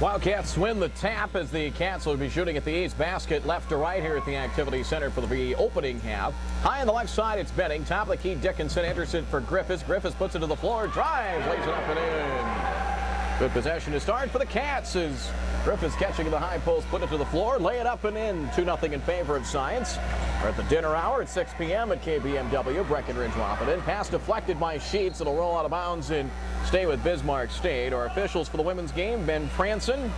Wildcats win the tap as the Cats will be shooting at the East basket left to right here at the Activity Center for the opening half. High on the left side, it's Benning. Top of the key, Dickinson. Anderson for Griffiths. Griffiths puts it to the floor. Drives, lays it up and in. Good possession to start for the Cats as Griffiths catching the high post, put it to the floor, lay it up and in. 2-0 in favor of Science. We're at the dinner hour at 6 p.m. at KBMW. Breckenridge Wapaton. Pass deflected by Sheets. It'll roll out of bounds and stay with Bismarck State. Our officials for the women's game, Ben Franson,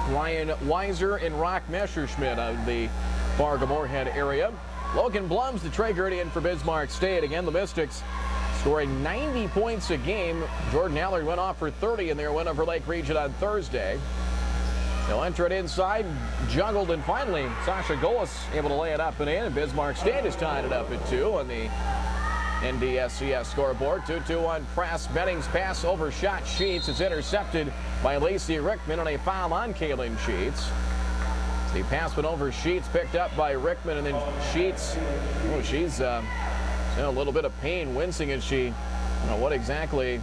Ryan Weiser, and Rock Messerschmidt of the Fargo-Moorhead area. Logan Blums, the Traegerdian for Bismarck State. Again, the Mystics scoring 90 points a game. Jordan Allard went off for 30 in their win over Lake Region on Thursday. They'll enter it inside, juggled, and finally Sasha Golis able to lay it up and in. And Bismarck State has tied it up at 2 on the NDSCS scoreboard. 2-2-1 press. Benning's pass overshot Sheets is intercepted by Lacey Rickman on a foul on Kaylin Sheets. The pass went over Sheets, picked up by Rickman, and then Sheets, she's in a little bit of pain, wincing as she, where exactly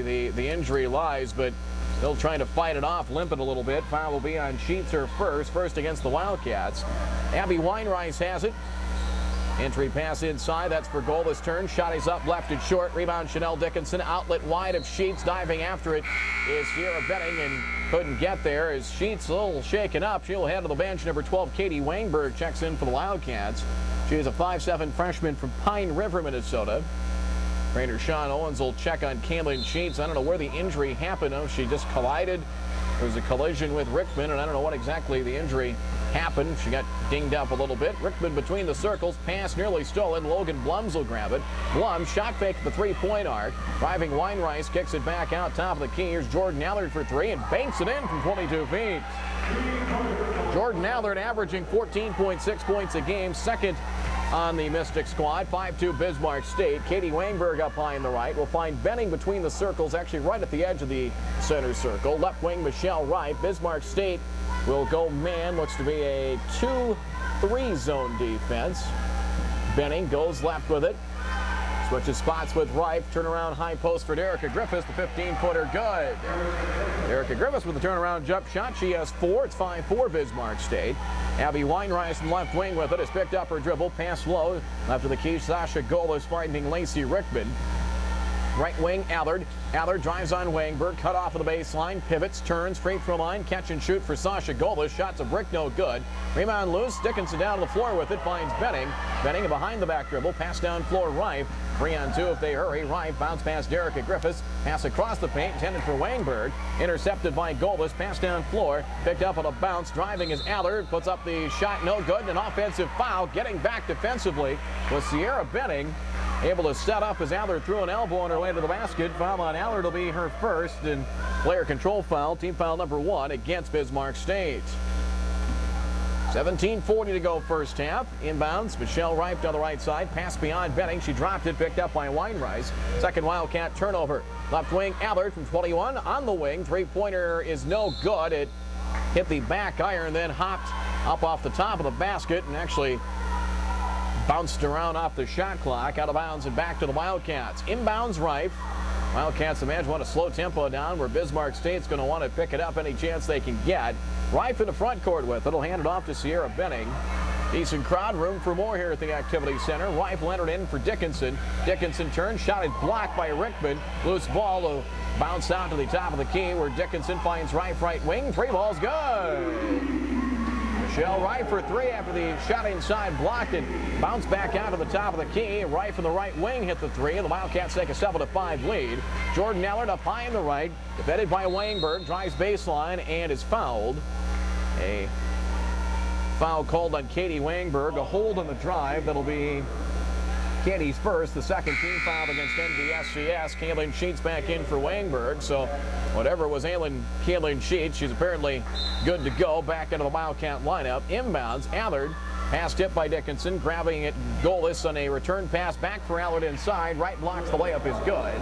the injury lies, but still trying to fight it off, limping a little bit. Foul will be on Sheets, her first against the Wildcats. Abby Weinreis has it. Entry pass inside, that's for Golis' turn. Shot is up, left and short. Rebound Chanel Dickinson, outlet wide of Sheets. Diving after it is Sierra Benning and couldn't get there as Sheets a little shaken up. She'll head to the bench. Number 12, Katie Wangberg, checks in for the Wildcats. She is a 5'7" freshman from Pine River, Minnesota. Trainer Sean Owens will check on Kaylin Sheets. I don't know where the injury happened. She just collided. There was a collision with Rickman, and I don't know what exactly the injury happened. She got dinged up a little bit. Rickman between the circles. Pass nearly stolen. Logan Blums will grab it. Blums shot fake at the three-point arc. Driving Weinreis kicks it back out top of the key. Here's Jordan Allard for three and banks it in from 22 feet. Jordan Allard averaging 14.6 points a game. Second on the Mystic squad. 5-2 Bismarck State. Katie Wangberg up high in the right. We'll find Benning between the circles, actually right at the edge of the center circle. Left wing Michelle Wright. Bismarck State will go man. Looks to be a 2-3 zone defense. Benning goes left with it. Switches spots with Rife. Turnaround high post for Derricka Griffiths. The 15-footer good. Derricka Griffiths with the turnaround jump shot. She has 4. It's 5-4 Bismarck State. Abby Weinreis from left wing with it. Has picked up her dribble. Pass low. Left of the key. Sasha Golis finding Lacey Rickman. Right wing Allard. Allard drives on Wangberg. Cut off of the baseline. Pivots. Turns. Free throw line. Catch and shoot for Sasha Golis. Shots a brick. No good. Rebound loose. Dickinson down to the floor with it. Finds Benning. Benning behind the back dribble. Pass down floor. Rife. 3-on-2 if they hurry. Rife bounce past Derricka Griffiths. Pass across the paint. Intended for Wangberg. Intercepted by Golis. Pass down floor. Picked up on a bounce. Driving is Allard. Puts up the shot. No good. An offensive foul. Getting back defensively was Sierra Benning. Able to set up as Allard threw an elbow on her way to the basket. Foul on Allard will be her first, and player control foul, team foul number 1 against Bismarck State. 17:40 to go first half. Inbounds, Michelle Rife on the right side. Pass beyond Benning. She dropped it, picked up by Weinreis. Second Wildcat turnover. Left wing Allard from 21 on the wing. Three-pointer is no good. It hit the back iron, then hopped up off the top of the basket and actually bounced around off the shot clock, out of bounds and back to the Wildcats. Inbounds Rife. Wildcats, imagine, want to slow tempo down where Bismarck State's going to want to pick it up any chance they can get. Rife in the front court with it. It'll hand it off to Sierra Benning. Decent crowd, room for more here at the Activity Center. Rife entered in for Dickinson. Dickinson turns, shot is blocked by Rickman. Loose ball will bounce out to the top of the key where Dickinson finds Rife right wing. Three ball's good. Michelle Rife for three after the shot inside blocked and bounced back out to the top of the key. Rife from the right wing hit the three. The Wildcats take a 7-5 lead. Jordan Allard up high in the right. Defended by Wangberg. Drives baseline and is fouled. A foul called on Katie Wangberg. A hold on the drive. That'll be Katie's first. The second team foul against NDSCS. Kaylin Sheets back in for Wangberg. So whatever was ailing Kaylin Sheets, she's apparently good to go. Back into the Wildcat lineup. Inbounds, Allard. Pass tipped by Dickinson. Grabbing it, Golis on a return pass back for Allard inside. Right blocks the layup is good.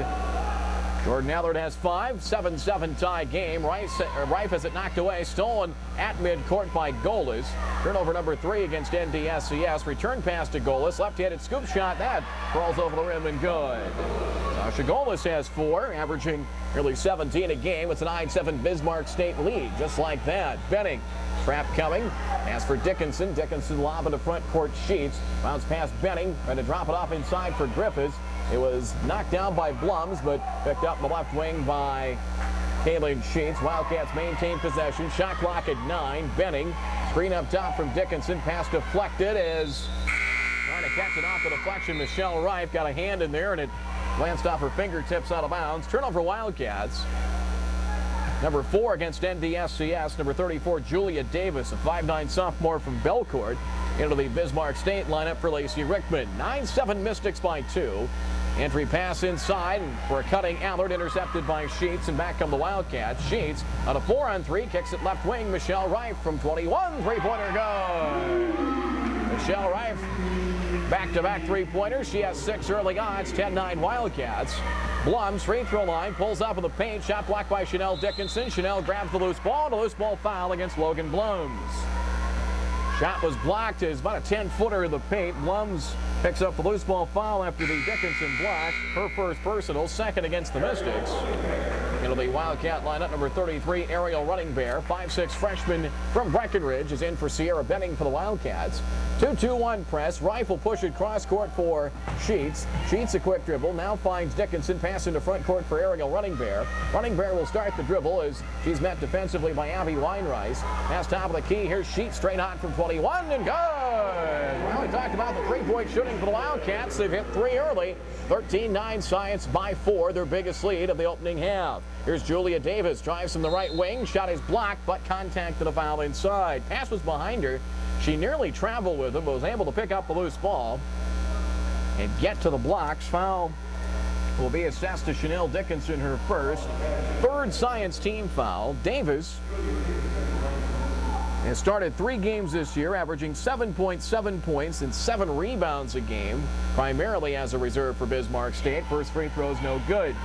Jordan Allard has 5, 7-7 tie game. Rife has it knocked away, stolen at midcourt by Golis. Turnover number 3 against NDSCS. Return pass to Golis, left-handed scoop shot. That crawls over the rim and good. Sasha Golis has 4, averaging nearly 17 a game. It's a 9-7 Bismarck State lead, just like that. Benning, trap coming. Pass for Dickinson. Dickinson lob into front court Sheets. Bounce past Benning, trying to drop it off inside for Griffiths. It was knocked down by Blums, but picked up in the left wing by Kaylin Sheets. Wildcats maintain possession. Shot clock at 9. Benning, screen up top from Dickinson. Pass deflected as trying to catch it off the deflection. Michelle Rife got a hand in there, and it glanced off her fingertips out of bounds. Turnover Wildcats. Number 4 against NDSCS. Number 34, Julia Davis, a 5'9" sophomore from Belcourt, into the Bismarck State lineup for Lacey Rickman. 9-7 Mystics by 2. Entry pass inside for a cutting Allard, intercepted by Sheets, and back come the Wildcats. Sheets on a 4-on-3, kicks it left wing. Michelle Rife from 21, three-pointer good. Michelle Rife, back-to-back three-pointers. She has 6 early on. It's 10-9 Wildcats. Blums, free throw line, pulls up in the paint. Shot blocked by Chanel Dickinson. Chanel grabs the loose ball, and a loose ball foul against Logan Blums. Shot was blocked. It's about a 10-footer in the paint. Blums picks up the loose ball foul after the Dickinson block. Her first personal, second against the Mystics. Into the Wildcat lineup, number 33, Ariel Running Bear. 5'6" freshman from Breckenridge is in for Sierra Benning for the Wildcats. 2-2-1 press. Rife will push it cross court for Sheets. Sheets a quick dribble. Now finds Dickinson. Pass into front court for Ariel Running Bear. Running Bear will start the dribble as she's met defensively by Abby Weinreis. Pass top of the key. Here's Sheets straight on from 21 and good. Well, we talked about the three-point shooting for the Wildcats. They've hit 3 early. 13-9 Science by 4, their biggest lead of the opening half. Here's Julia Davis, drives from the right wing. Shot is blocked, but contact to the foul inside. Pass was behind her. She nearly traveled with him, but was able to pick up the loose ball and get to the blocks. Foul will be assessed to Chanel Dickinson, her first. 3rd Science team foul. Davis has started 3 games this year, averaging 7.7 points and 7 rebounds a game, primarily as a reserve for Bismarck State. First free throw is no good.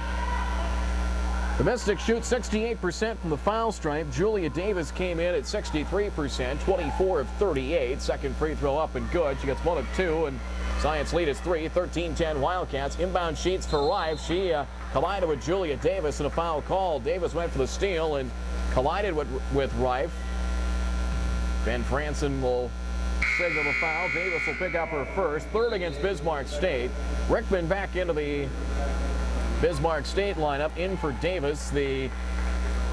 The Mystics shoot 68% from the foul stripe. Julia Davis came in at 63%, 24 of 38. Second free throw up and good. She gets 1 of 2, and Science lead is 3. 13-10 Wildcats. Inbound Sheets for Rife. She collided with Julia Davis in a foul call. Davis went for the steal and collided with Rife. Ben Franson will signal the foul. Davis will pick up her first. 3rd against Bismarck State. Rickman back into the Bismarck State lineup. In for Davis. The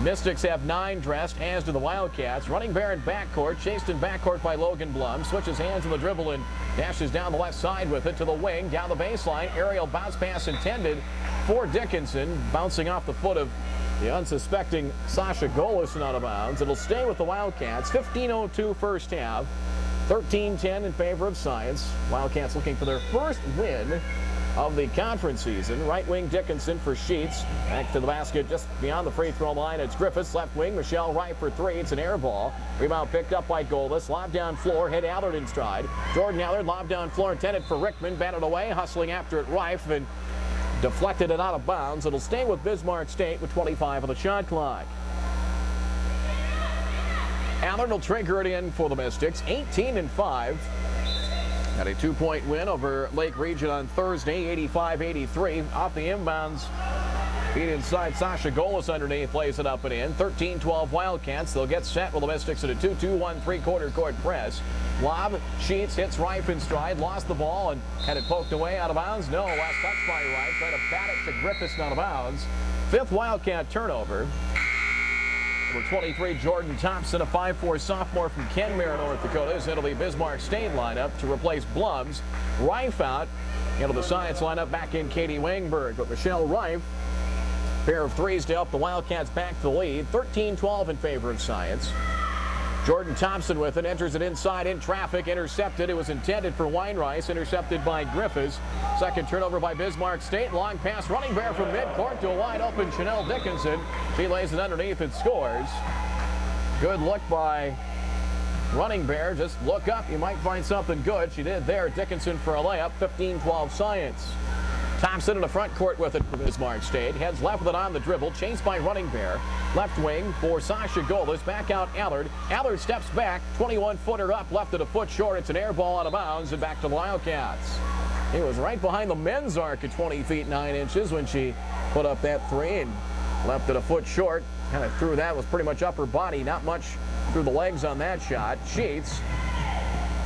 Mystics have 9 dressed, as do the Wildcats. Running Bear in backcourt, chased in backcourt by Logan Blum. Switches hands on the dribble and dashes down the left side with it to the wing. Down the baseline, aerial bounce pass intended for Dickinson. Bouncing off the foot of the unsuspecting Sasha Golis and out of bounds. It'll stay with the Wildcats. 15:02 first half. 13-10 in favor of Science. Wildcats looking for their first win of the conference season. Right wing Dickinson for Sheets. Back to the basket just beyond the free throw line. It's Griffiths. Left wing, Michelle Rife for 3. It's an air ball. Rebound picked up by Golis. Lob down floor. Hit Allard in stride. Jordan Allard, lob down floor intended for Rickman. Batted away. Hustling after it Rife and deflected it out of bounds. It'll stay with Bismarck State with 25 on the shot clock. Allard will trigger it in for the Mystics. 18-5. Got a 2-point win over Lake Region on Thursday, 85-83. Off the inbounds, feed inside. Sasha Golis underneath, lays it up and in. 13-12 Wildcats. They'll get set with the Mystics at a 2-2-1 3-quarter court press. Lob, Sheets hits Rife in stride, lost the ball and had it poked away out of bounds. No, last touch by Rife. Trying to bat it to Griffiths out of bounds. 5th Wildcat turnover. Number 23, Jordan Thompson, a 5'4" sophomore from Kenmare, North Dakota, is into the Bismarck State lineup to replace Blums. Rife out into the Science lineup, back in Katie Wangberg. But Michelle Rife, pair of threes to help the Wildcats back to the lead. 13-12 in favor of Science. Jordan Thompson with it, enters it inside in traffic, intercepted. It was intended for Weinreis, intercepted by Griffiths. Second turnover by Bismarck State. Long pass, Running Bear from midcourt to a wide open Chanel Dickinson. She lays it underneath and scores. Good look by Running Bear. Just look up, you might find something good. She did there. Dickinson for a layup. 15-12 Science. Thompson in the front court with it for Bismarck State. Heads left with it on the dribble. Chased by Running Bear. Left wing for Sasha Golis. Back out Allard. Allard steps back. 21-footer up. Left it a foot short. It's an air ball out of bounds and back to the Wildcats. He was right behind the men's arc at 20 feet 9 inches when she put up that three and left it a foot short. Kind of threw that. Was pretty much upper body. Not much through the legs on that shot. Sheets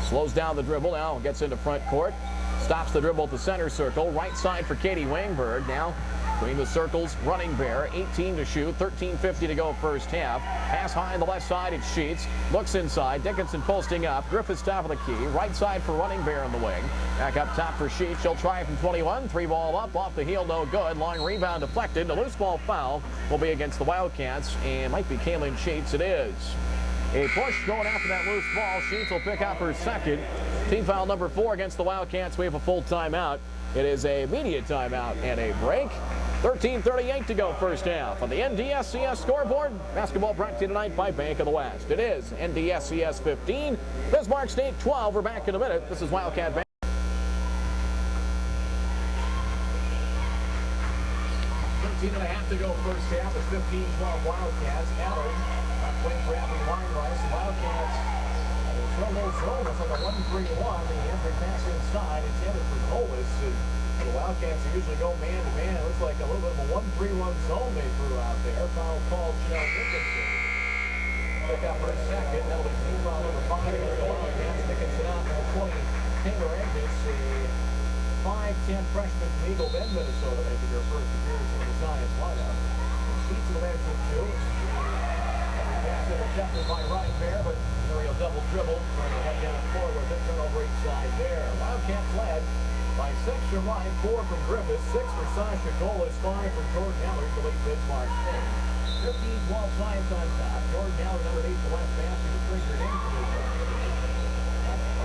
slows down the dribble. Now gets into front court. Stops the dribble at the center circle. Right side for Katie Wangberg. Now between the circles, Running Bear. 18 to shoot. 13:50 to go first half. Pass high on the left side. It's Sheets. Looks inside. Dickinson posting up. Griffiths top of the key. Right side for Running Bear on the wing. Back up top for Sheets. She'll try from 21. Three ball up. Off the heel. No good. Long rebound deflected. The loose ball foul will be against the Wildcats. And might be Kaylin Sheets. It is. A push going after that loose ball. Sheets will pick up her second. Team foul number 4 against the Wildcats. We have a full timeout. It is a media timeout and a break. 13:38 to go first half. On the NDSCS scoreboard, basketball brought to you tonight by Bank of the West. It is NDSCS 15, Bismarck State 12. We're back in a minute. This is Wildcat Bank. 13.5 to go first half. It's 15-12 Wildcats. Allard wing for Abby Weinreich. The Wildcats throw no zone. It's like a 1-3-1. The entry pass inside. It's headed for Golis. The Wildcats usually go man-to-man. It looks like a little bit of a 1-3-1 zone they threw out there. Foul called Janelle Dickinson. Pick up her second. That'll be team foul number 5 against the Wildcats. Dickinson out for 20. Taylor Agnes, a 5'10 freshman from Eagle Bend, Minnesota, making her first appearance in the Science lineup. Sheets in the bench with 2. Pass intercepted by Running Bear, but Ariel double dribble. Trying to head down forward. Then turnover each side there. Wildcats led by 6 from Ryan, 4 from Griffiths, 6 for Sasha Golis, 5 for Jordan Allard to lead Bismarck State. 15-12 Science on top. Jordan Allard underneath the left basket to trigger it into the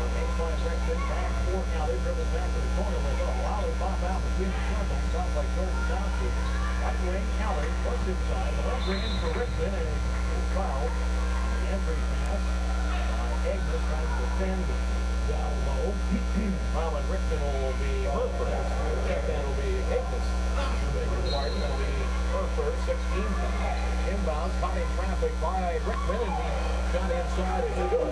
baseline direction. Back for Allard, dribbles back to the corner with a Allard pop out between the circles. Stopped by Jordan Thompson. Right wing, Allard, push inside. The left wing in for Richmond, and it's foul. The entry pass by Agnes trying to defend down low. Well, and Richmond will be her first. Check that will be Agnes. That'll be her first. 16 inbounds, caught in traffic by Richmond, and the shot inside is good.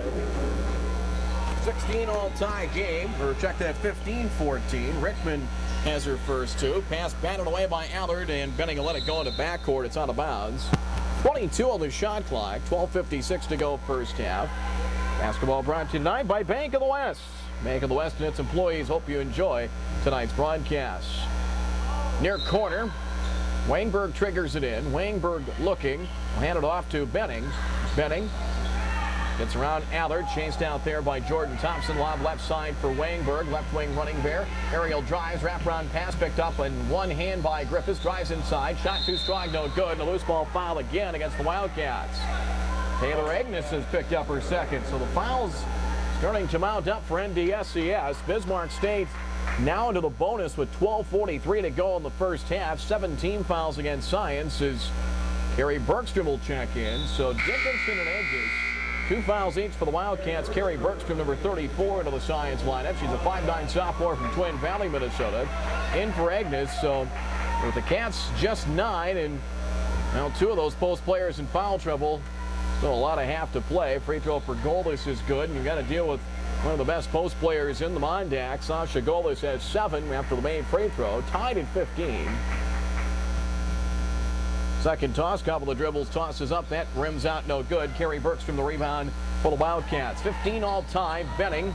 16 all-tie game, or check that 15-14. Richmond has her first 2. Pass batted away by Allard, and Benning will let it go into backcourt. It's out of bounds. 22 on the shot clock. 12:56 to go first half. Basketball brought to you tonight by Bank of the West. Bank of the West and its employees hope you enjoy tonight's broadcast. Near corner, Wangberg triggers it in. Wangberg looking. Will hand it off to Benning. Benning gets around Allard. Chased out there by Jordan Thompson. Lob left side for Wangberg. Left wing Running Bear. Aerial drives. Wraparound pass picked up in one hand by Griffiths. Drives inside. Shot too strong. No good. And a loose ball foul again against the Wildcats. Taylor Agnes has picked up her second. So the fouls starting to mount up for NDSCS. Bismarck State now into the bonus with 12:43 to go in the first half. 17 fouls against Science as Carrie Bergstrom will check in. So Dickinson and Agnes, 2 fouls each for the Wildcats. Carrie Bergstrom, number 34, into the Science lineup. She's a 5'9 sophomore from Twin Valley, Minnesota. In for Agnes. So with the Cats just 9, and now 2 of those post players in foul trouble. So a lot of half to play. Free throw for Golis is good, and you've got to deal with one of the best post players in the Mondax. Sasha Golis has 7 after the main free throw, tied at 15. Second toss, couple of dribbles, tosses up, that rims out, no good. Carrie Bergstrom the rebound for the Wildcats. 15 all time. Benning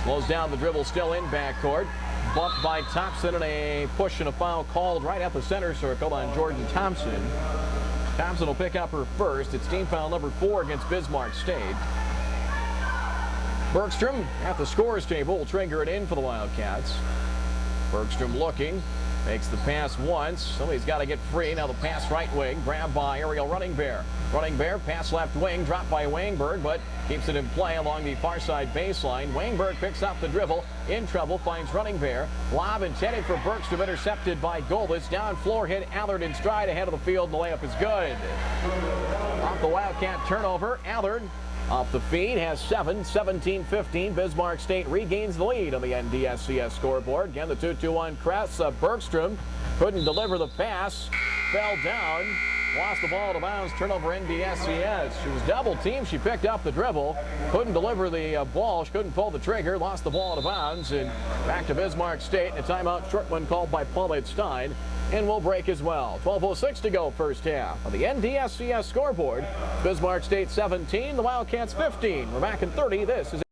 slows down the dribble, still in backcourt. Bumped by Thompson, and a push and a foul called right at the center circle on Jordan Thompson. Thompson will pick up her first. It's team foul number 4 against Bismarck State. Bergstrom at the scores table will trigger it in for the Wildcats. Bergstrom looking, makes the pass once. Somebody's got to get free. Now the pass right wing, grabbed by Ariel Running Bear. Running Bear, pass left wing, dropped by Wangberg, but keeps it in play along the far side baseline. Wangberg picks up the dribble, in trouble, finds Running Bear. Lob intended for Bergstrom, intercepted by Golis. Down floor hit, Allard in stride ahead of the field, and the layup is good. Off the Wildcat turnover, Allard Off the feed, has 7, 17-15. Bismarck State regains the lead on the NDSCS scoreboard. Again, the 2-2-1 crest. Bergstrom couldn't deliver the pass, fell down, lost the ball out of bounds. Turnover NDSCS. She was double teamed. She picked up the dribble, couldn't deliver the ball. She couldn't pull the trigger, lost the ball out of bounds, and back to Bismarck State. A timeout, short one called by Paulette Stein. And we'll break as well. 12:06 to go first half. On the NDSCS scoreboard, Bismarck State 17, the Wildcats 15. We're back in 30. This is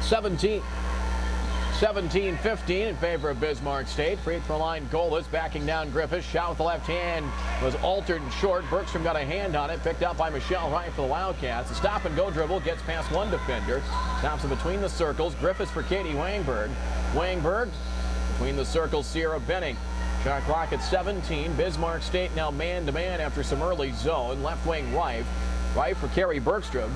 17-15 in favor of Bismarck State. Free throw line goalless, backing down Griffiths. Shot with the left hand was altered and short. Bergstrom got a hand on it, picked up by Michelle Wright for the Wildcats. The stop and go dribble gets past one defender. Stops in between the circles. Griffiths for Katie Wangberg. Wangberg between the circles, Sierra Benning. Shot clock at 17. Bismarck State now man-to-man after some early zone. Left wing Rife. Rife for Carrie Bergstrom.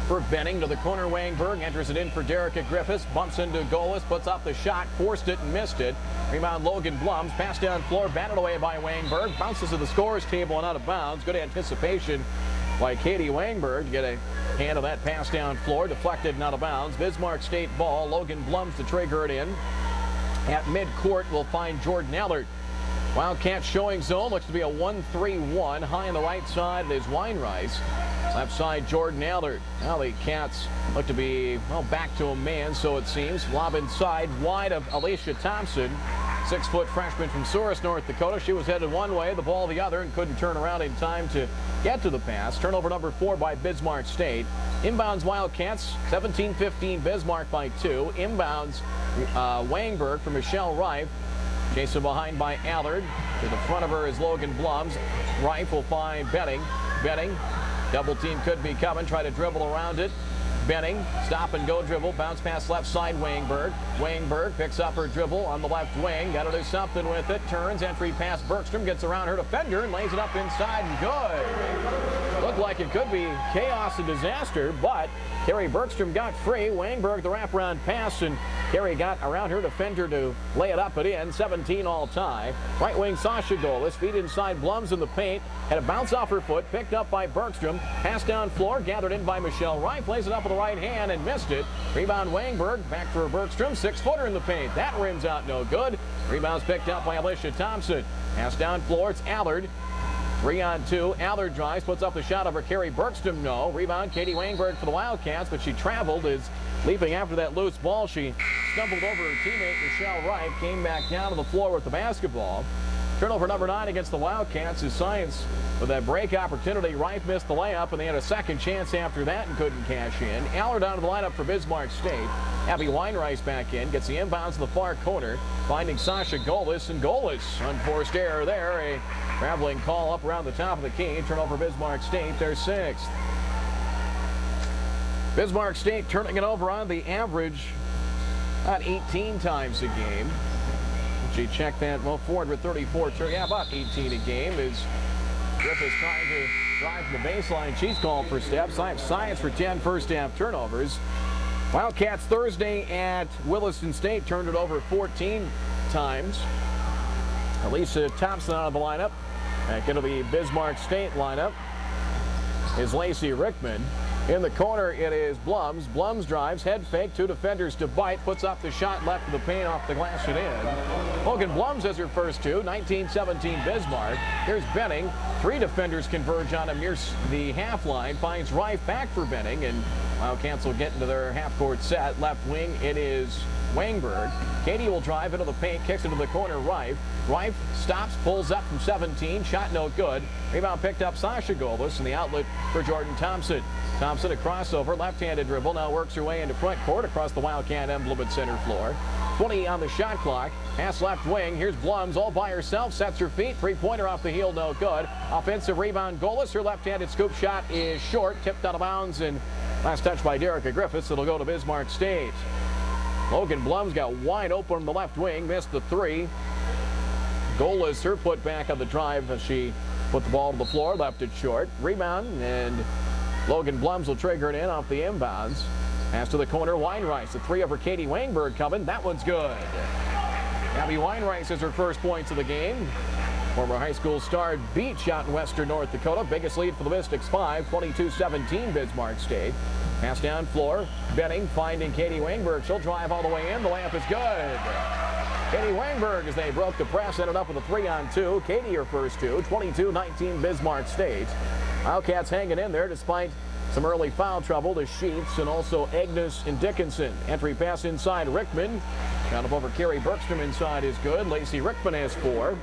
For Benning to the corner, Wangberg enters it in for Derricka Griffiths. Bumps into goalless, puts up the shot, forced it and missed it. Rebound Logan Blums. Pass down floor, batted away by Wangberg. Bounces to the scorer's table and out of bounds. Good anticipation by Katie Wangberg to get a hand on that pass down floor. Deflected and out of bounds. Bismarck State ball. Logan Blums to trigger it in. At midcourt, we'll find Jordan Allard. Wildcats showing zone. Looks to be a 1-3-1. High on the right side is Weinreis. Left side, Jordan Allard. Now the Cats look to be, well, back to a man, so it seems. Lob inside, wide of Alicia Thompson. 6-foot freshman from Souris, North Dakota. She was headed one way, the ball the other, and couldn't turn around in time to get to the pass. Turnover number 4 by Bismarck State. Inbounds Wildcats, 17-15, Bismarck by 2. Inbounds Wangberg for Michelle Rife. Chasing behind by Allard. To the front of her is Logan Blums. Rife will find Benning. Benning, double team could be coming. Try to dribble around it. Benning, stop and go dribble, bounce pass left side, Wangberg. Wangberg picks up her dribble on the left wing, got to do something with it, turns, entry pass, Bergstrom gets around her defender and lays it up inside and good. Looked like it could be chaos and disaster, but Carrie Bergstrom got free. Wangberg the wraparound pass, and Carrie got around her defender to lay it up and in. 17 all tie. Right wing Sasha goalless, feet inside, Blums in the paint, had a bounce off her foot, picked up by Bergstrom, pass down floor, gathered in by Michelle Wright, plays it up with the right hand and missed it. Rebound Wangberg, back for Bergstrom, 6-footer in the paint. That rims out no good. Rebounds picked up by Alicia Thompson. Pass down floor, it's Allard. 3-on-2. Allard drives, puts up the shot over Carrie Bergstrom. No. Rebound, Katie Wangberg for the Wildcats, but she traveled, is leaping after that loose ball. She stumbled over her teammate, Michelle Wright, came back down to the floor with the basketball. Turnover number 9 against the Wildcats is Science with that break opportunity. Wright missed the layup, and they had a second chance after that and couldn't cash in. Allard out of the lineup for Bismarck State. Abby Weinreis back in, gets the inbounds in the far corner, finding Sasha Goalless, and Goalless, unforced error there. A traveling call up around the top of the key. Turnover Bismarck State, their 6th. Bismarck State turning it over on the average about 18 times a game. She checked that, well, forward with 34, yeah, about 18 a game. Is Griffiths trying to drive from the baseline. She's called for steps. Science for 10 first half turnovers. Wildcats Thursday at Williston State turned it over 14 times. Alicia Thompson out of the lineup. Back into the Bismarck State lineup is Lacey Rickman. In the corner, it is Blums. Blums drives, head fake, 2 defenders to bite, puts up the shot left of the paint off the glass and in. Logan Blums has her first 2, 19-17 Bismarck. Here's Benning. 3 defenders converge on him near the half line. Finds Rife back for Benning, and Wildcats will get into their half-court set. Left wing, it is Wangberg. Katie will drive into the paint, kicks into the corner, Rife. Rife stops, pulls up from 17, shot no good. Rebound picked up Sasha Goalless, and the outlet for Jordan Thompson. Thompson a crossover, left-handed dribble, now works her way into front court across the Wildcat emblem at center floor. 20 on the shot clock. Pass left wing. Here's Blums all by herself, sets her feet. 3-pointer off the heel, no good. Offensive rebound, Goalless. Her left-handed scoop shot is short, tipped out of bounds, and last touch by Derricka Griffiths. It'll go to Bismarck State. Logan Blums got wide open on the left wing, missed the 3. Goalless, her put back on the drive as she put the ball to the floor, left it short. Rebound, and Logan Blums will trigger it in off the inbounds. Pass to the corner, Weinreis. The 3 over Katie Wangberg coming. That one's good. Abby Weinreis has her first points of the game. Former high school star beat shot in western North Dakota. Biggest lead for the Mystics, 5, 22-17 Bismarck State. Pass down floor. Benning finding Katie Wangberg. She'll drive all the way in. The layup is good. Katie Wangberg, as they broke the press, ended up with a 3-on-2. Katie, her first two. 22-19 Bismarck State. Wildcats hanging in there despite some early foul trouble to Sheets and also Agnes and Dickinson. Entry pass inside Rickman. Down up over Carrie Bergstrom inside is good. Lacey Rickman has 4.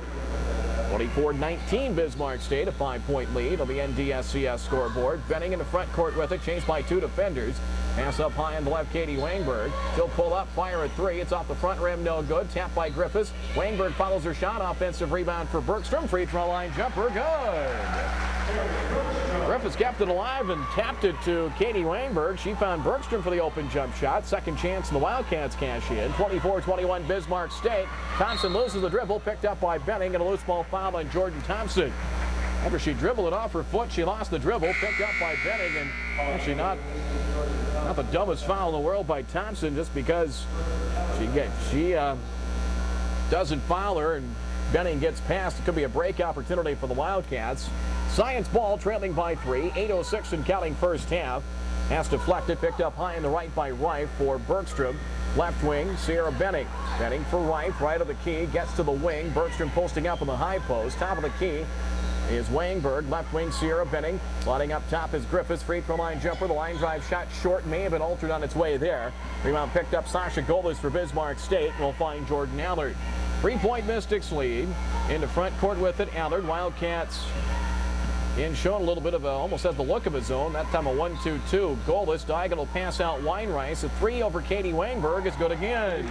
24-19 Bismarck State, a 5-point lead on the NDSCS scoreboard. Benning in the front court with it, chased by 2 defenders. Pass up high on the left, Katie Wangberg. She'll pull up, fire at 3. It's off the front rim, no good. Tapped by Griffiths. Wangberg follows her shot. Offensive rebound for Bergstrom. Free throw line jumper, good. Griffiths kept it alive and tapped it to Katie Wangberg. She found Bergstrom for the open jump shot. Second chance, and the Wildcats cash in. 24-21 Bismarck State. Thompson loses the dribble, picked up by Benning, and a loose ball foul on Jordan Thompson. After she dribbled it off her foot, she lost the dribble, picked up by Benning, and actually not the dumbest foul in the world by Thompson, just because she doesn't foul her and Benning gets past. It could be a break opportunity for the Wildcats. Science ball trailing by 3. 8:06 and counting first half. Has deflected, picked up high in the right by Reif for Bergstrom. Left wing, Sierra Benning. Benning for Reif, right of the key, gets to the wing. Bergstrom posting up on the high post. Top of the key is Wangberg. Left wing, Sierra Benning. Sliding up top is Griffiths. Free throw line jumper. The line drive shot short. May have been altered on its way there. Rebound picked up Sasha Golis for Bismarck State. We'll find Jordan Allard. 3-point Mystics lead. Into front court with it, Allard. Wildcats in showing a little bit of almost had the look of a zone. That time a 1-2-2. Golis, diagonal pass out Weinreich. A 3 over Katie Wangberg is good again.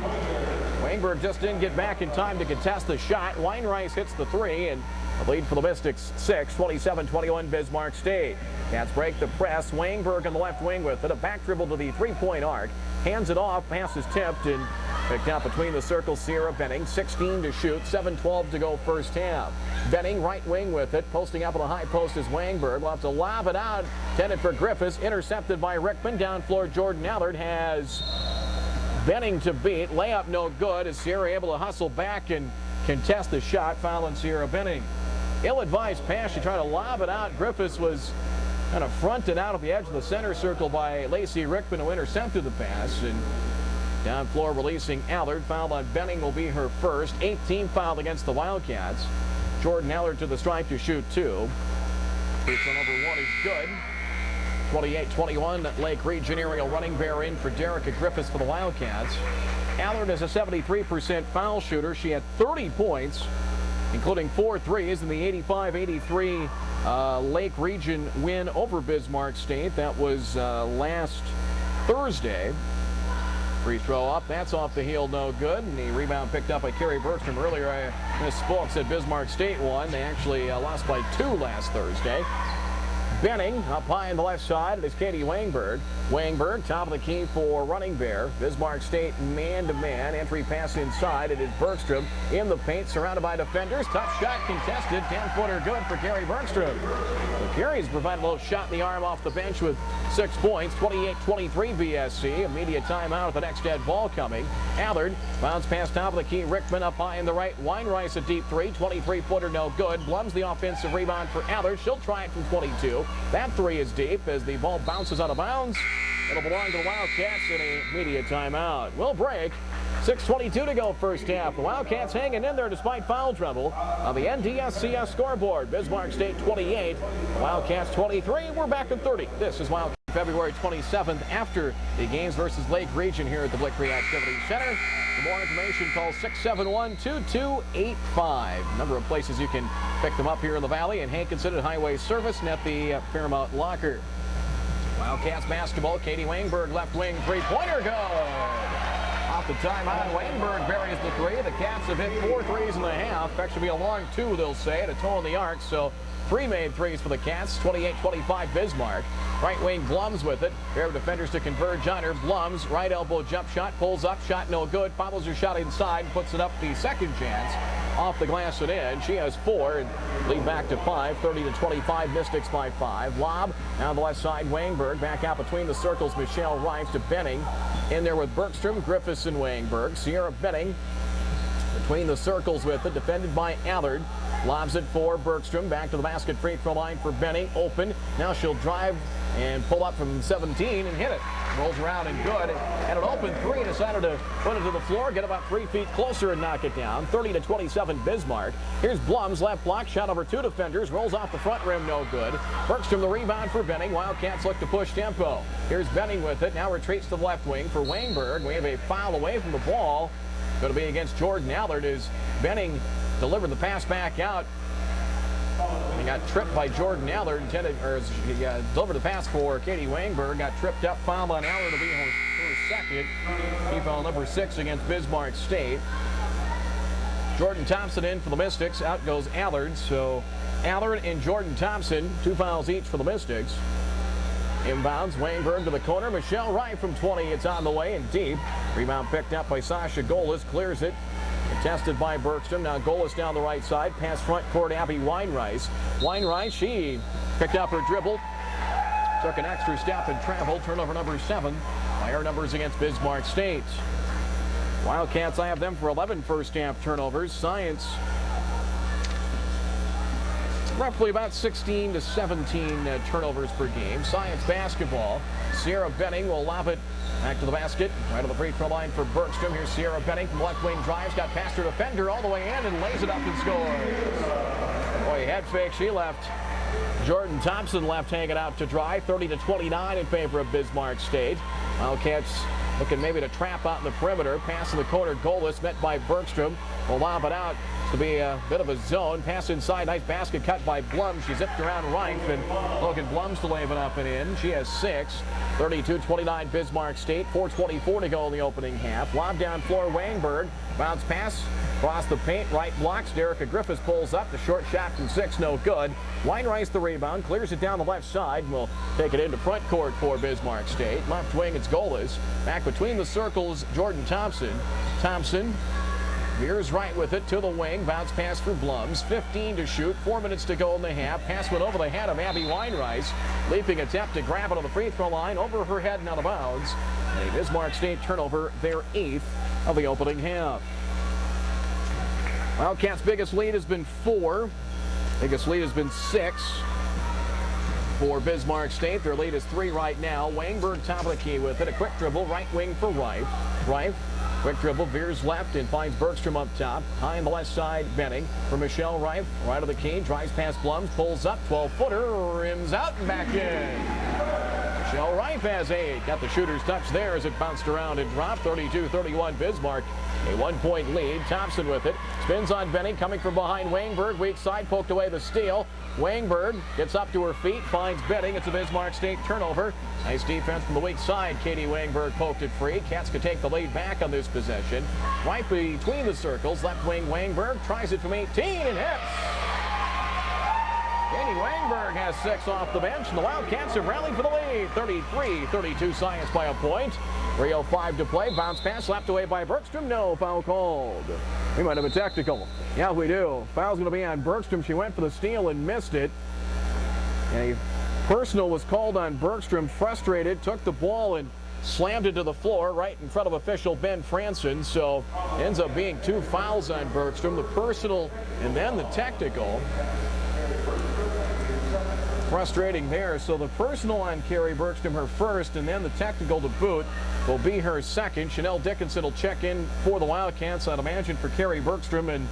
Wangberg just didn't get back in time to contest the shot. Weinreich hits the 3, and the lead for the Mystics, 6, 27-21 Bismarck State. Cats break the press. Wangberg on the left wing with it. A back dribble to the 3-point arc. Hands it off. Pass is tipped and picked out between the circles. Sierra Benning, 16 to shoot, 7:12 to go first half. Benning right wing with it. Posting up on the high post is Wangberg. Will have to lob it out. Intended for Griffiths. Intercepted by Rickman. Down floor, Jordan Allard has Benning to beat. Layup no good. Is Sierra able to hustle back and contest the shot? Foul on Sierra Benning. Ill-advised pass. She tried to lob it out. Griffiths was kind of fronted out at the edge of the center circle by Lacey Rickman, who intercepted the pass. And down floor releasing Allard. Foul on Benning will be her first. 18 foul against the Wildcats. Jordan Allard to the stripe to shoot 2. Free throw number 1 is good. 28-21 Lake Region aerial running bear in for Derricka Griffiths for the Wildcats. Allard is a 73% foul shooter. She had 30 points, including 4 threes in the 85-83 Lake Region win over Bismarck State. That was last Thursday. Free throw up. That's off the heel, no good. And the rebound picked up by Carrie Bergstrom. Earlier, I misspoke, said Bismarck State won. They actually lost by 2 last Thursday. Benning up high on the left side. It is Katie Wangberg. Wangberg, top of the key for Running Bear. Bismarck State man-to-man. Entry pass inside. It is Bergstrom in the paint, surrounded by defenders. Tough shot contested. 10-footer good for Carrie Bergstrom. So Carrie's provided a little shot in the arm off the bench with 6 points. 28-23 BSC. Immediate timeout with the next dead ball coming. Allard bounce pass top of the key. Rickman up high in the right. Weinreich a deep 3. 23-footer no good. Blum's the offensive rebound for Allard. She'll try it from 22. That 3 is deep as the ball bounces out of bounds. It'll belong to the Wildcats in a media timeout. We'll break. 6:22 to go first half. The Wildcats hanging in there despite foul trouble on the NDSCS scoreboard. Bismarck State 28, Wildcats 23. We're back at 30. This is Wildcats February 27th after the games versus Lake Region here at the Blick Reactivity Center. For more information, call 671-2285. Number of places you can pick them up here in the Valley and Hankinson at Highway Service and at the Fairmount Locker. Wildcats basketball. Katie Wangberg, left wing, 3-pointer good. Off the timeout, Wangberg buries the 3. The Cats have hit 4 threes in the half. That should be a long 2, they'll say, at a toe in the arc. So 3 made threes for the Cats. 28-25 Bismarck. Right wing Blums with it. Pair of defenders to converge on her. Blums, right elbow jump shot, pulls up, shot no good. Follows her shot inside, puts it up the second chance. Off the glass and in. She has 4 and lead back to 5. 30-25 Mystics by 5. Lob down the left side. Wangberg back out between the circles. Michelle Rife to Benning. In there with Bergstrom, Griffiths, and Wangberg. Sierra Benning between the circles with it. Defended by Allard. Lobs it for Bergstrom. Back to the basket free throw line for Benning. Open. Now she'll drive and pull up from 17 and hit it. Rolls around and good. And an open three. Decided to put it to the floor, get about 3 feet closer and knock it down. 30-27 Bismarck. Here's Blum's left block shot over 2 defenders. Rolls off the front rim, no good. Bergstrom the rebound for Benning. Wildcats look to push tempo. Here's Benning with it. Now retreats to the left wing for Wangberg. We have a foul away from the ball. Going to be against Jordan Allard as Benning delivered the pass back out. He got tripped by Jordan Allard. He delivered the pass for Katie Wangberg. Got tripped up. Foul on Allard to be her second. Team foul number 6 against Bismarck State. Jordan Thompson in for the Mystics. Out goes Allard. So Allard and Jordan Thompson, 2 fouls each for the Mystics. Inbounds, Wangberg to the corner. Michelle Wright from 20. It's on the way and deep. Rebound picked up by Sasha Golis. Clears it. Contested by Bergstrom. Now Golis down the right side. Pass front court, Abby Weinreis. Weinreis, she picked up her dribble. Took an extra step and traveled. Turnover number 7 by her numbers against Bismarck State. Wildcats, I have them for 11 first half turnovers. Science, roughly about 16 to 17 turnovers per game. Science basketball. Sierra Benning will lob it back to the basket. Right on the free throw line for Bergstrom. Here's Sierra Benning from left wing drives. Got past her defender all the way in and lays it up and scores. Boy, head fake. She left. Jordan Thompson left hanging out to dry. 30-29 in favor of Bismarck State. Wildcats looking maybe to trap out in the perimeter. Pass in the corner. Golis met by Bergstrom. Will lob it out. To be a bit of a zone. Pass inside. Nice basket cut by Blum. She zipped around Reif and looking Blum's to lay it up and in. She has 6. 32-29 Bismarck State. 4:24 to go in the opening half. Lob down floor Wangberg. Bounce pass. Across the paint. Right blocks. Derica Griffiths pulls up. The short shot from 6. No good. Weinreis the rebound. Clears it down the left side. Will take it into front court for Bismarck State. Left wing it's Golis. Back between the circles Jordan Thompson. Thompson veers right with it to the wing. Bounce pass for Blums. 15 to shoot. 4 minutes to go in the half. Pass went over the head of Abby Weinreis. Leaping attempt to grab it on the free throw line. Over her head and out of bounds. A Bismarck State turnover, their 8th of the opening half. Wildcats' biggest lead has been 4. Biggest lead has been 6 for Bismarck State. Their lead is 3 right now. Wangberg top of the key with it. A quick dribble. Right wing for Reif. Reif. Quick dribble, veers left and finds Bergstrom up top. High on the left side, Benning for Michelle Reif. Right of the key, drives past Blums, pulls up, 12-footer, rims out and back in. Michelle Reif has 8. Got the shooter's touch there as it bounced around and dropped. 32-31 Bismarck. A 1-point lead. Thompson with it. Spins on Benning, coming from behind Wangberg. Weak side, poked away the steal. Wangberg gets up to her feet, finds Benning. It's a Bismarck State turnover. Nice defense from the weak side. Katie Wangberg poked it free. Cats could take the lead back on this possession. Right between the circles, left wing Wangberg tries it from 18 and hits. Katie Wangberg has 6 off the bench, and the Wildcats have rallied for the lead. 33-32 Science by a point. 3:05 to play. Bounce pass slapped away by Bergstrom. No foul called. We might have a technical. Yeah, we do. Foul's going to be on Bergstrom. She went for the steal and missed it. And a personal was called on Bergstrom. Frustrated, took the ball and slammed it to the floor right in front of official Ben Franson. So ends up being 2 fouls on Bergstrom. The personal and then the technical. Frustrating there. So the personal on Carrie Bergstrom, her first, and then the technical to boot will be her second. Chanel Dickinson will check in for the Wildcats, I'd imagine, for Carrie Bergstrom, and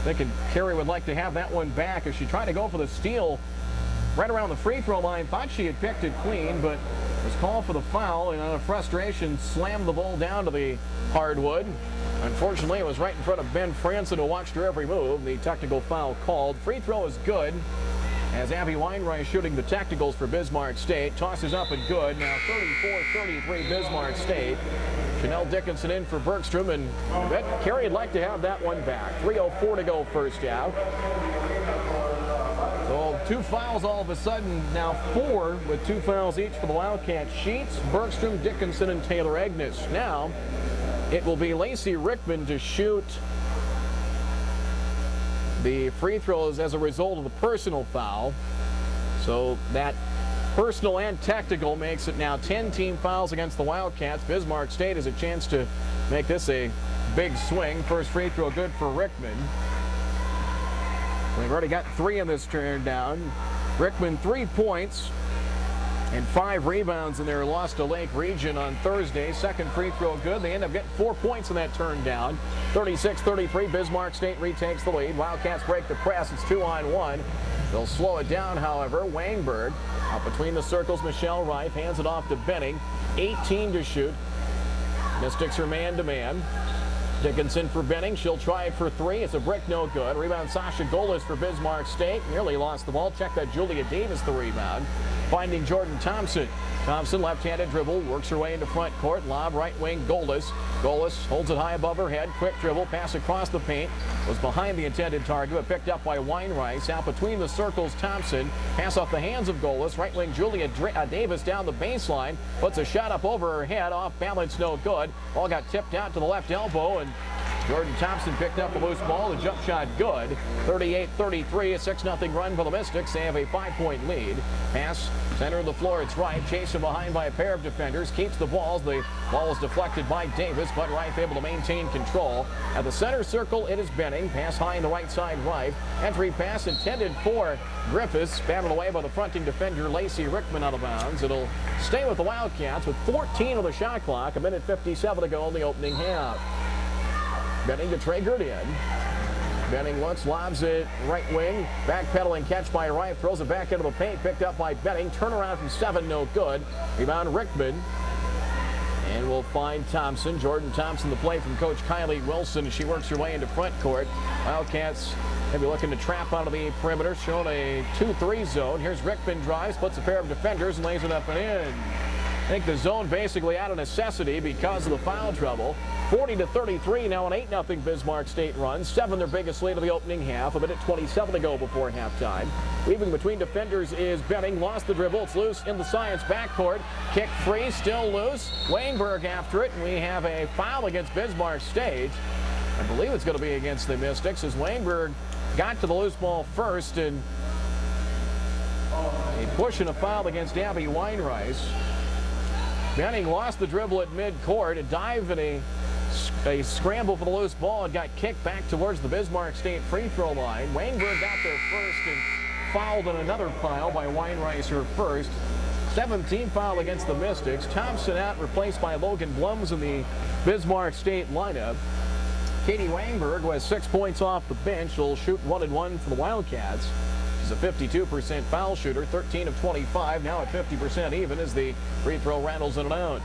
thinking Carrie would like to have that one back as she tried to go for the steal right around the free throw line. Thought she had picked it clean, but was called for the foul, and out of frustration slammed the ball down to the hardwood. Unfortunately, it was right in front of Ben Franson, who watched her every move. The technical foul called. Free throw is good, as Abby Weinreich shooting the technicals for Bismarck State. Tosses up and good. Now 34-33 Bismarck State. Chanel Dickinson in for Bergstrom, and I bet Carrie would like to have that one back. 3:04 to go first half. So 2 fouls all of a sudden, now 4 with 2 fouls each for the Wildcat. Sheets, Bergstrom, Dickinson, and Taylor Agnes. Now it will be Lacey Rickman to shoot the free throws as a result of the personal foul. So that personal and technical makes it now 10 team fouls against the Wildcats. Bismarck State has a chance to make this a big swing. First free throw good for Rickman. We've already got 3 in this turn down. Rickman 3 points and 5 rebounds in their loss to Lake Region on Thursday. Second free throw good. They end up getting 4 points in that turn down. 36-33, Bismarck State retakes the lead. Wildcats break the press. It's 2-on-1. They'll slow it down, however. Wangberg out between the circles. Michelle Reif hands it off to Benning. 18 to shoot. Mystics are man-to-man. Dickinson for Benning. She'll try it for 3. It's a brick, no good. Rebound Sasha Golis for Bismarck State. Nearly lost the ball. Check that. Julia Davis the rebound. Finding Jordan Thompson. Thompson, left-handed dribble, works her way into front court. Lob, right wing, Golis. Golis holds it high above her head. Quick dribble, pass across the paint. Was behind the intended target, but picked up by Weinreich. Out between the circles, Thompson. Pass off the hands of Golis. Right wing, Julia Davis down the baseline. Puts a shot up over her head. Off balance, no good. Ball got tipped out to the left elbow, and Jordan Thompson picked up the loose ball. The jump shot good. 38-33, a 6-0 run for the Mystics. They have a 5-point lead. Pass, center of the floor. It's Wright. Chased from behind by a pair of defenders. Keeps the ball. The ball is deflected by Davis, but Wright able to maintain control. At the center circle, it is Benning. Pass high in the right side, Wright. Entry pass intended for Griffiths. Battled away by the fronting defender, Lacey Rickman, out of bounds. It'll stay with the Wildcats with 14 on the shot clock. 1:57 to go in the opening half. Benning to Traeger in. Benning once lobs it right wing. Backpedaling catch by Wright. Throws it back into the paint. Picked up by Benning. Turnaround from 7, no good. Rebound Rickman. And we'll find Thompson. Jordan Thompson, the play from Coach Kylie Wilson as she works her way into front court. Wildcats maybe looking to trap out of the perimeter. Showing a 2-3 zone. Here's Rickman drives, puts a pair of defenders and lays it up and in. I think the zone basically out of necessity because of the foul trouble. 40-33, now an 8-0 Bismarck State run. 7 their biggest lead of the opening half. 1:27 to go before halftime. Weaving between defenders is Benning. Lost the dribble. It's loose in the Science backcourt. Kick free, still loose. Weinberg after it. And we have a foul against Bismarck State. I believe it's going to be against the Mystics as Weinberg got to the loose ball first. And a push and a foul against Abby Weinreich. Benning lost the dribble at midcourt. A dive and a scramble for the loose ball and got kicked back towards the Bismarck State free throw line. Weinberg got there first and fouled on another foul by Weinreich, her first. 17 foul against the Mystics. Thompson out, replaced by Logan Blums in the Bismarck State lineup. Katie Weinberg, who has 6 points off the bench, will shoot 1-1 for the Wildcats. She's a 52% foul shooter, 13 of 25, now at 50% even as the free throw rattles in and out.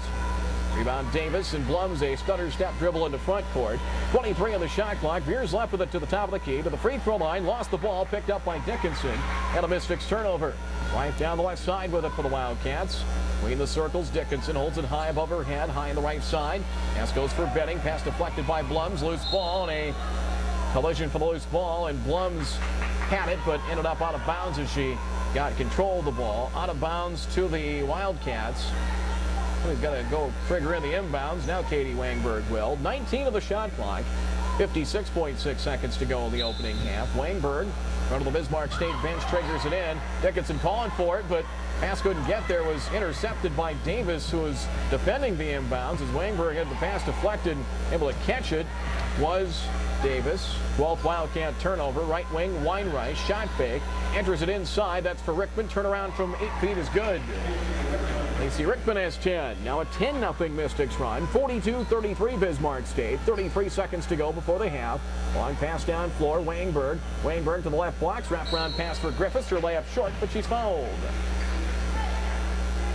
Rebound Davis, and Blums a stutter step dribble into front court. 23 on the shot clock. Veers left with it to the top of the key, to the free throw line. Lost the ball, picked up by Dickinson. And a Mystics turnover. Right down the left side with it for the Wildcats. Between the circles, Dickinson holds it high above her head, high on the right side. Pass goes for Benning. Pass deflected by Blums. Loose ball and a collision for the loose ball. And Blums had it, but ended up out of bounds as she got control of the ball. Out of bounds to the Wildcats. He's got to go trigger in the inbounds. Now Katie Wangberg will. 19 of the shot clock. 56.6 seconds to go in the opening half. Wangberg, in front of the Bismarck State bench, triggers it in. Dickinson calling for it, but pass couldn't get there. Was intercepted by Davis, who was defending the inbounds. As Wangberg had the pass deflected, able to catch it was Davis. 12th Wildcat turnover. Right wing, Weinreich. Shot fake. Enters it inside. That's for Rickman. Turnaround from 8 feet is good. Lacey Rickman has 10. Now a 10-0 Mystics run. 42-33 Bismarck State. 33 seconds to go before the half. Long pass down floor. Wangberg. Wangberg to the left blocks. Wraparound pass for Griffiths. Her layup short, but she's fouled.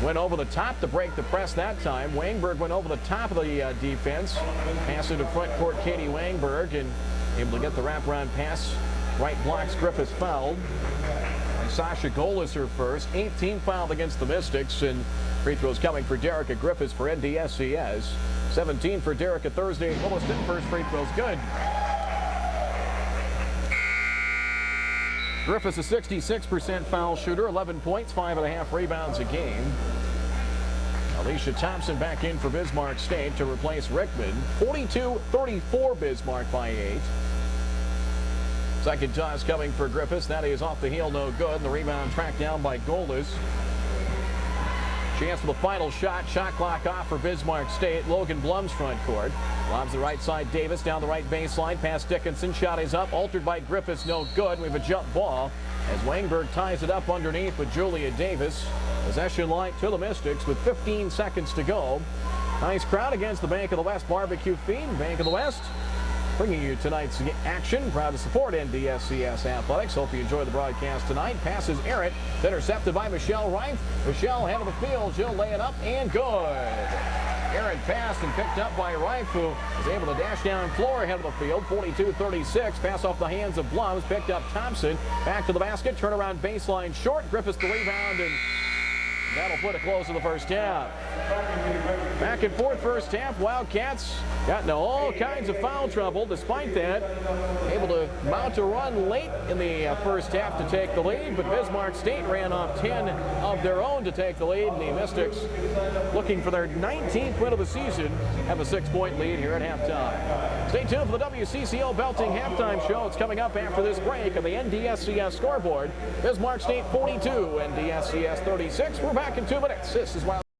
Went over the top to break the press that time. Wangberg went over the top of the defense. Pass into front court, Katie Wangberg, and able to get the wraparound pass. Right blocks, Griffiths fouled. And Sasha Golis her first. 18 fouled against the Mystics, and free throws coming for Derricka Griffiths for NDSCS. 17 for Derricka Thursday. Almost in first free throws. Good. Griffiths a 66% foul shooter, 11 points, 5.5 rebounds a game. Alicia Thompson back in for Bismarck State to replace Rickman. 42-34 Bismarck by 8. Second toss coming for Griffiths. That is off the heel, no good. And the rebound tracked down by Goldis. Chance for the final shot. Shot clock off for Bismarck State. Logan Blum's front court. Lobs the right side. Davis down the right baseline. Past Dickinson. Shot is up. Altered by Griffiths. No good. We have a jump ball as Wangberg ties it up underneath with Julia Davis. Possession line to the Mystics with 15 seconds to go. Nice crowd against the Bank of the West barbecue theme. Bank of the West bringing you tonight's action. Proud to support NDSCS Athletics. Hope you enjoy the broadcast tonight. Passes errant. Intercepted by Michelle Reif. Michelle head of the field. She'll lay it up and good. Errant passed and picked up by Reif, who was able to dash down floor ahead of the field. 42-36. Pass off the hands of Blums. Picked up Thompson. Back to the basket. Turnaround baseline short. Griffiths the rebound, and that'll put it close to the first half. Back and forth first half. Wildcats got into all kinds of foul trouble. Despite that, able to mount a run late in the first half to take the lead, but Bismarck State ran off 10 of their own to take the lead. And the Mystics, looking for their 19th win of the season, have a 6-point lead here at halftime. Stay tuned for the WCCO Belting halftime show. It's coming up after this break on the NDSCS scoreboard. Bismarck State 42, NDSCS 36. We're back in 2 minutes. This is Wild.